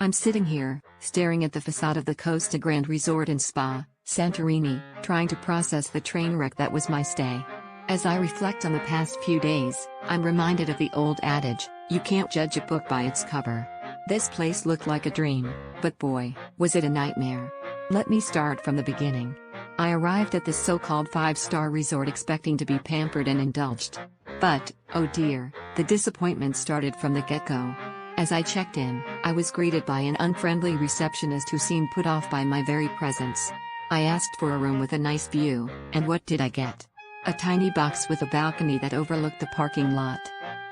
I'm sitting here, staring at the facade of the Costa Grand Resort and Spa, Santorini, trying to process the train wreck that was my stay. As I reflect on the past few days, I'm reminded of the old adage, you can't judge a book by its cover. This place looked like a dream, but boy, was it a nightmare. Let me start from the beginning. I arrived at this so-called 5-star resort expecting to be pampered and indulged. But, oh dear, the disappointment started from the get-go. As I checked in, I was greeted by an unfriendly receptionist who seemed put off by my very presence. I asked for a room with a nice view, and what did I get? A tiny box with a balcony that overlooked the parking lot.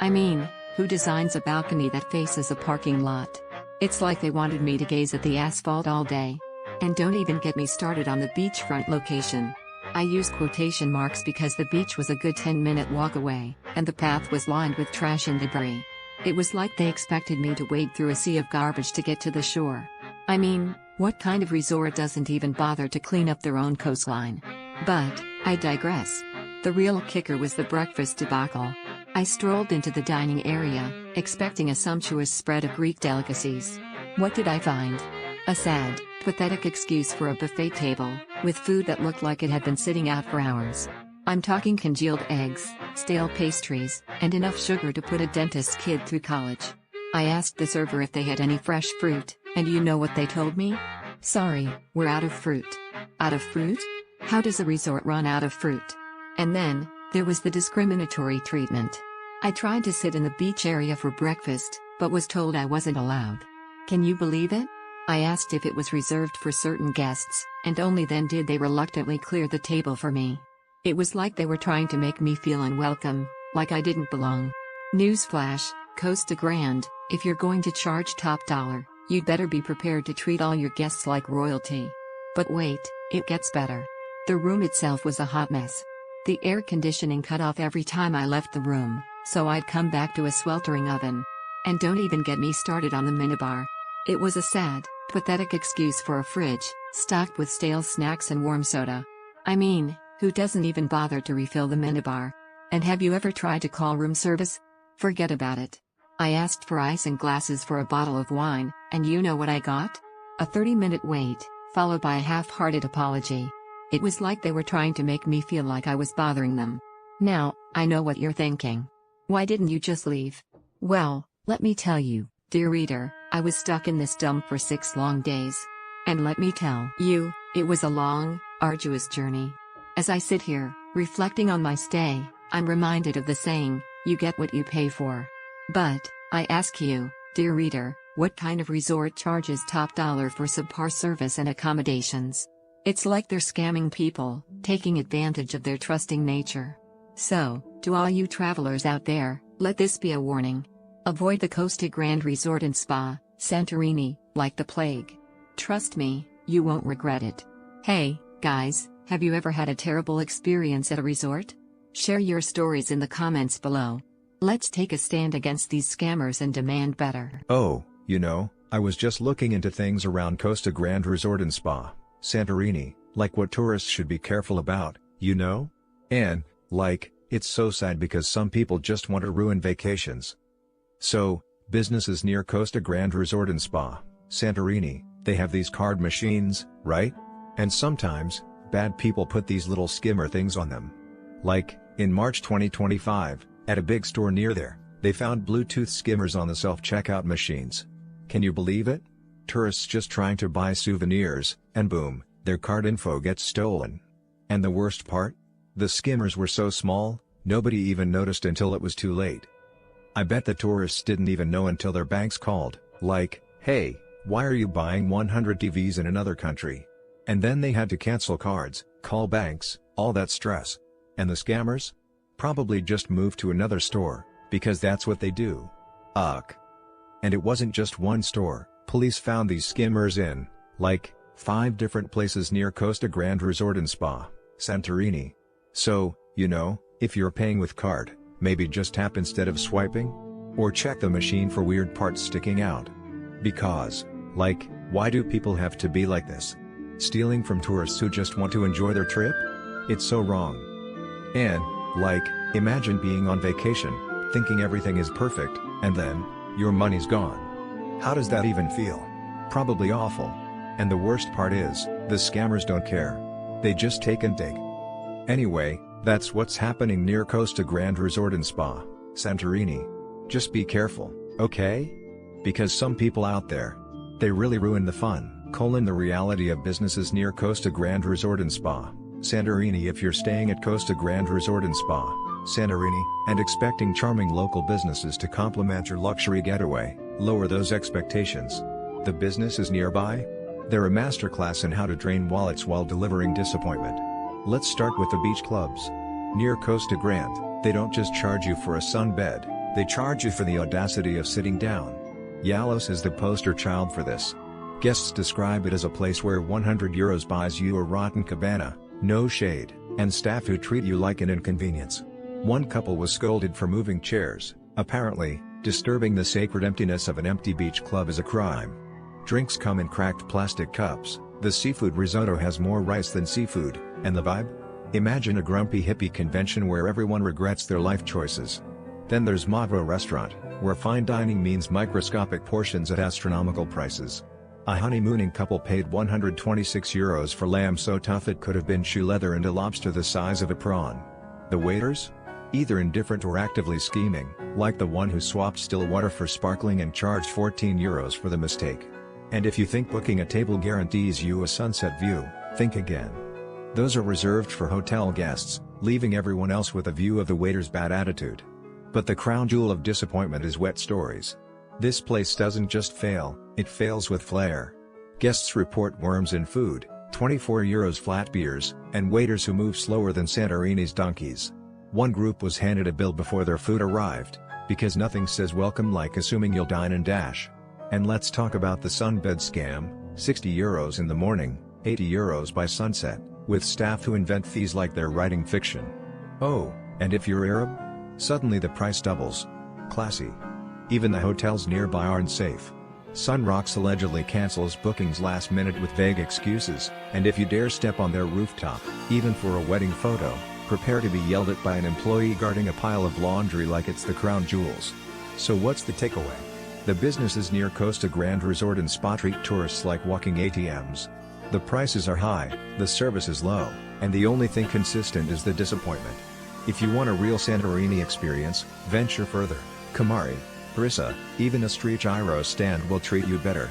I mean, who designs a balcony that faces a parking lot? It's like they wanted me to gaze at the asphalt all day. And don't even get me started on the beachfront location. I use quotation marks because the beach was a good 10-minute walk away, and the path was lined with trash and debris. It was like they expected me to wade through a sea of garbage to get to the shore. I mean, what kind of resort doesn't even bother to clean up their own coastline? But, I digress. The real kicker was the breakfast debacle. I strolled into the dining area, expecting a sumptuous spread of Greek delicacies. What did I find? A sad, pathetic excuse for a buffet table, with food that looked like it had been sitting out for hours. I'm talking congealed eggs, stale pastries, and enough sugar to put a dentist's kid through college. I asked the server if they had any fresh fruit, and you know what they told me? Sorry, we're out of fruit. Out of fruit? How does a resort run out of fruit? And then, there was the discriminatory treatment. I tried to sit in the beach area for breakfast, but was told I wasn't allowed. Can you believe it? I asked if it was reserved for certain guests, and only then did they reluctantly clear the table for me. It was like they were trying to make me feel unwelcome, like I didn't belong. Newsflash, Costa Grand, if you're going to charge top dollar, you'd better be prepared to treat all your guests like royalty. But wait, it gets better. The room itself was a hot mess. The air conditioning cut off every time I left the room, so I'd come back to a sweltering oven. And don't even get me started on the minibar. It was a sad, pathetic excuse for a fridge, stocked with stale snacks and warm soda. I mean, who doesn't even bother to refill the minibar? And have you ever tried to call room service? Forget about it. I asked for ice and glasses for a bottle of wine, and you know what I got? A 30-minute wait, followed by a half-hearted apology. It was like they were trying to make me feel like I was bothering them. Now, I know what you're thinking. Why didn't you just leave? Well, let me tell you, dear reader, I was stuck in this dump for 6 long days. And let me tell you, it was a long, arduous journey. As I sit here, reflecting on my stay, I'm reminded of the saying, you get what you pay for. But, I ask you, dear reader, what kind of resort charges top dollar for subpar service and accommodations? It's like they're scamming people, taking advantage of their trusting nature. So, to all you travelers out there, let this be a warning. Avoid the Costa Grand Resort and Spa, Santorini, like the plague. Trust me, you won't regret it. Hey, guys, have you ever had a terrible experience at a resort? Share your stories in the comments below. Let's take a stand against these scammers and demand better. Oh, I was just looking into things around Costa Grand Resort and Spa, Santorini, like what tourists should be careful about, And, it's so sad because some people just want to ruin vacations. So, businesses near Costa Grand Resort and Spa, Santorini, they have these card machines, right? And sometimes, bad people put these little skimmer things on them. Like, in March 2025, at a big store near there, they found Bluetooth skimmers on the self-checkout machines. Can you believe it? Tourists just trying to buy souvenirs, and boom, their card info gets stolen. And the worst part? The skimmers were so small, nobody even noticed until it was too late. I bet the tourists didn't even know until their banks called, like, hey, why are you buying 100 TVs in another country? And then they had to cancel cards, call banks, all that stress. And the scammers? Probably just moved to another store, because that's what they do. Ugh. And it wasn't just one store, police found these skimmers in, 5 different places near Costa Grand Resort and Spa, Santorini. So, if you're paying with card, maybe just tap instead of swiping? Or check the machine for weird parts sticking out. Because, why do people have to be like this? Stealing from tourists who just want to enjoy their trip? It's so wrong. And, imagine being on vacation, thinking everything is perfect, and then, your money's gone. How does that even feel? Probably awful. And the worst part is, the scammers don't care. They just take and take. Anyway, that's what's happening near Costa Grand Resort and Spa, Santorini. Just be careful, okay? Because some people out there, they really ruin the fun. The reality of businesses near Costa Grand Resort and Spa, Santorini. If you're staying at Costa Grand Resort and Spa, Santorini, and expecting charming local businesses to complement your luxury getaway, lower those expectations. The business is nearby? They're a masterclass in how to drain wallets while delivering disappointment. Let's start with the beach clubs. Near Costa Grand, they don't just charge you for a sunbed, they charge you for the audacity of sitting down. Yalos is the poster child for this. Guests describe it as a place where €100 buys you a rotten cabana, no shade, and staff who treat you like an inconvenience. One couple was scolded for moving chairs. Apparently, disturbing the sacred emptiness of an empty beach club is a crime. Drinks come in cracked plastic cups, the seafood risotto has more rice than seafood, and the vibe? Imagine a grumpy hippie convention where everyone regrets their life choices. Then there's Mavro Restaurant, where fine dining means microscopic portions at astronomical prices. A honeymooning couple paid €126 for lamb so tough it could have been shoe leather and a lobster the size of a prawn. The waiters? Either indifferent or actively scheming, like the one who swapped still water for sparkling and charged €14 for the mistake. And if you think booking a table guarantees you a sunset view, think again. Those are reserved for hotel guests, leaving everyone else with a view of the waiter's bad attitude. But the crown jewel of disappointment is Wet Stories. This place doesn't just fail, it fails with flair. Guests report worms in food, €24 flat beers, and waiters who move slower than Santorini's donkeys. One group was handed a bill before their food arrived, because nothing says welcome like assuming you'll dine and dash. And let's talk about the sunbed scam, €60 in the morning, €80 by sunset, with staff who invent fees like they're writing fiction. Oh, and if you're Arab? Suddenly the price doubles. Classy. Even the hotels nearby aren't safe. Sun Rocks allegedly cancels bookings last minute with vague excuses, and if you dare step on their rooftop, even for a wedding photo, prepare to be yelled at by an employee guarding a pile of laundry like it's the crown jewels. So what's the takeaway? The businesses near Costa Grand Resort and Spa treat tourists like walking ATMs. The prices are high, the service is low, and the only thing consistent is the disappointment. If you want a real Santorini experience, venture further. Kamaris, Brissa, even a street gyro stand will treat you better.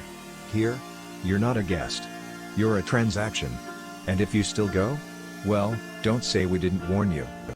Here, you're not a guest. You're a transaction. And if you still go? Well, don't say we didn't warn you.